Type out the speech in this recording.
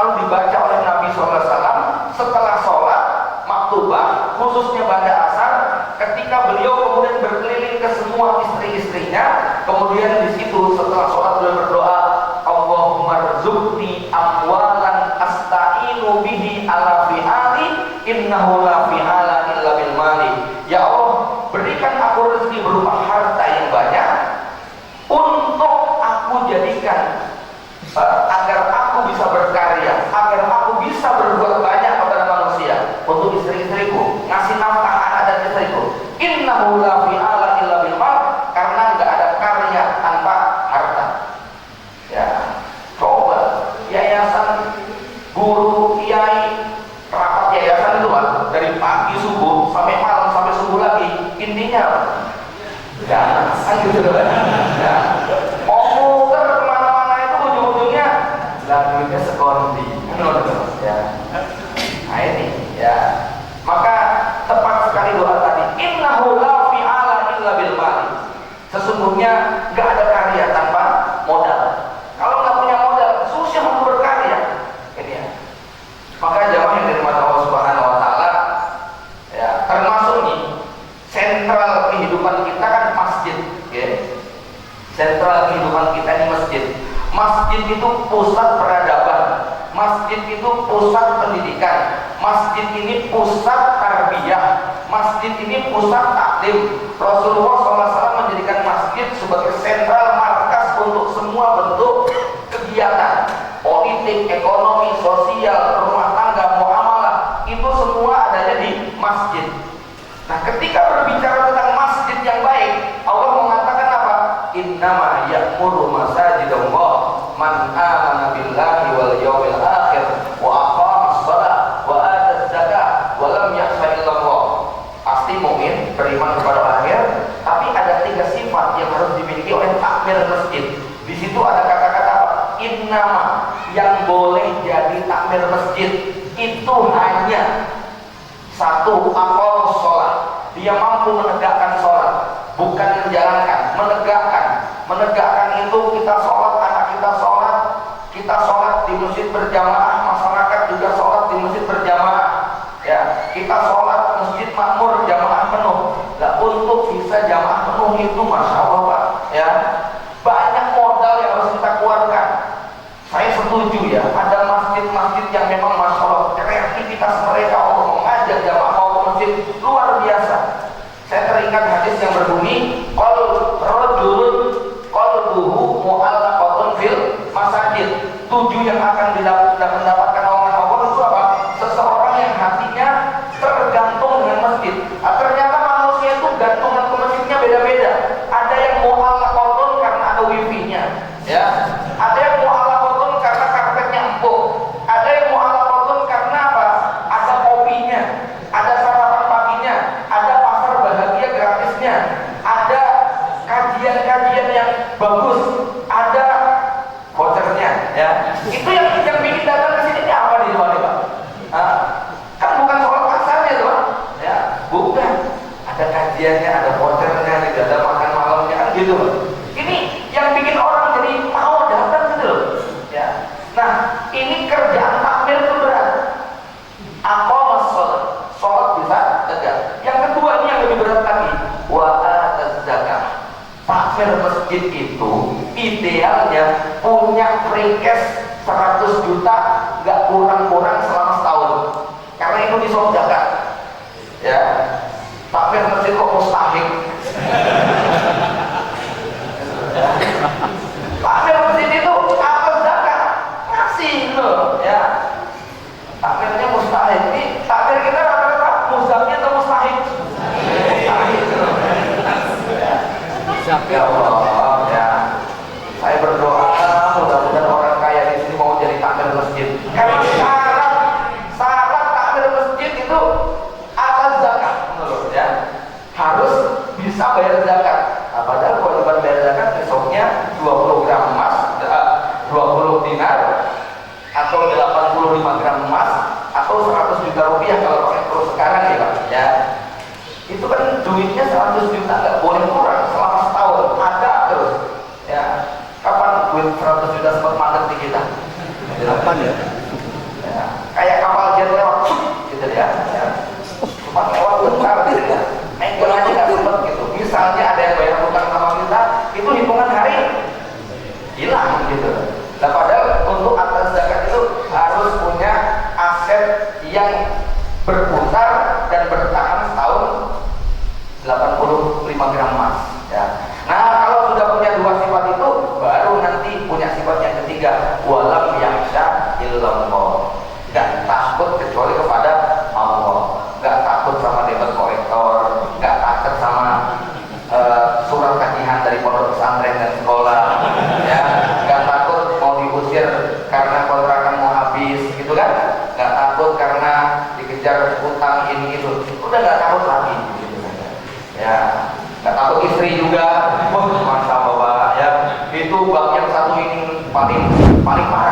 selalu dibaca oleh Nabi SAW setelah sholat maktubah, khususnya pada asar, ketika beliau kemudian berkeliling ke semua istri-istrinya, kemudian di situ setelah sholat beliau berdoa, Allahumma rzuqni amwalan asta'inu bihi ala fi'ali innahu la fi'ala illa bil mali. Ya Allah, berikan aku rezeki berupa harta yang banyak untuk aku jadikan agar aku bisa berkarya, agar aku bisa berbuat banyak kepada manusia, untuk istri-istriku, ngasih nafkah anak dan istriku. Innahu la fi'ala illa bil mal, karena enggak ada karya tanpa harta. Ya, coba yayasan, guru, kiai, rapat yayasan itu Pak, dari pagi subuh sampai malam sampai subuh lagi, intinya ya, kan gitu loh. Ya, mau muter kemana-mana itu ujung-ujungnya lagunya sekonti, ya. Nah ini, ya. Maka tepat sekali doa tadi. Innahu la fi'ala illa bil mali. Sesungguhnya nggak ada karya tanpa modal. Kalau nggak punya modal, susah untuk berkarya. Ini ya. Maka jamaah yang dirahmati Allah Subhanahu Wa Taala, ya, termasuk nih sentral kehidupan kita kan masjid, ya. Sentral kehidupan kita ini masjid. Masjid itu pusat peradaban. Masjid itu pusat pendidikan. Masjid ini pusat tarbiyah. Masjid ini pusat taklim. Rasulullah SAW menjadikan masjid sebagai sentral markas untuk semua bentuk kegiatan politik, ekonomi, sosial, rumah tangga, muamalah, itu semua adanya di masjid. Nah, ketika berbicara tentang masjid yang baik, Allah mengatakan apa? Innama ya'muru masajidallah man amana billahi wal yawmil akhir wa aqamas shalah wa ataz zakah wa lam yakhsha illallah. Pasti mukmin, beriman kepada akhir, tapi ada 3 sifat yang harus dimiliki oleh takmir masjid. Di situ ada kata-kata apa? Innama, yang boleh jadi takmir masjid itu hanya satu, aqamus shalah. Dia mampu menegakkan sholat, bukan menjalankan, menegakkan. Menegakkan itu kita sholat, anak kita sholat di masjid berjamaah, masyarakat juga sholat di masjid berjamaah. Ya, kita sholat masjid makmur jamaah penuh. Nah, untuk bisa jamaah penuh itu masya Allah Pak, ya, banyak modal yang harus kita keluarkan. Saya setuju ya, ada masjid-masjid yang memang masya Allah kreativitas mereka untuk mengajak jamaah mau ke masjid luar biasa. Saya teringat hadis yang berbunyi, qal rajulun qalbuhu mu'allaqatun fil masajid. 7 yang akan mendapatkan naungan Allah itu apa? Seseorang yang hatinya tergantung dengan masjid. Ternyata manusia itu gantungan ke masjidnya beda-beda. Ada yang mu'allaqatun karena ada wifi-nya, ya. Ada yang mu'allaqatun karena karpetnya empuk. Ada yang mu'allaqatun karena apa? Ada kopinya, ada sarapan paginya, ada pasar bahagia gratisnya, ada kajian-kajian yang bagus, ada vouchernya, ya. Itu yang bikin datang ke sini apa nih Pak? Kan bukan soal pasarnya tuh, ya. Bukan. Ada kajiannya, ada vouchernya, ada makan malamnya, kan gitu. Ini yang bikin orang jadi mau datang gitu loh, ya. Nah, ini kerjaan takmir itu berat. Aqamas shalah, sholat bisa tegak. Yang kedua ini yang lebih berat lagi, wa ataz zakah. Takmir masjid itu idealnya punya free cash 100 juta nggak kurang-kurang selama setahun, karena itu disebut zakat, ya. Takmir masjid kok mustahil. Takmir masjid itu apa zakat ngasih loh, ya. Takmirnya mustahil. Ini takmir kita rata-rata muzaknya atau mustahil? Mustahil. Ya Allah, ya. Saya berdoa mudah-mudahan orang kaya di sini mau jadi takmir masjid. Karena syarat takmir masjid itu atas zakat, menurut ya. Harus bisa bayar zakat. Nah, padahal kewajiban bayar zakat besoknya 20 gram emas, 20 dinar, atau 85 gram emas, atau 100 juta rupiah kalau pakai kurs sekarang ya Pak, ya. Itu kan duitnya 100 juta nggak boleh kurang selama setahun, ada terus, ya. Kapan duit 100 juta sempat mandek di kita? Kapan ya? nggak takut karena dikejar utang ini itu, udah nggak takut lagi gitu saja. Ya, nggak takut istri juga. Wah, masa bapak ya, itu bab yang satu ini paling parah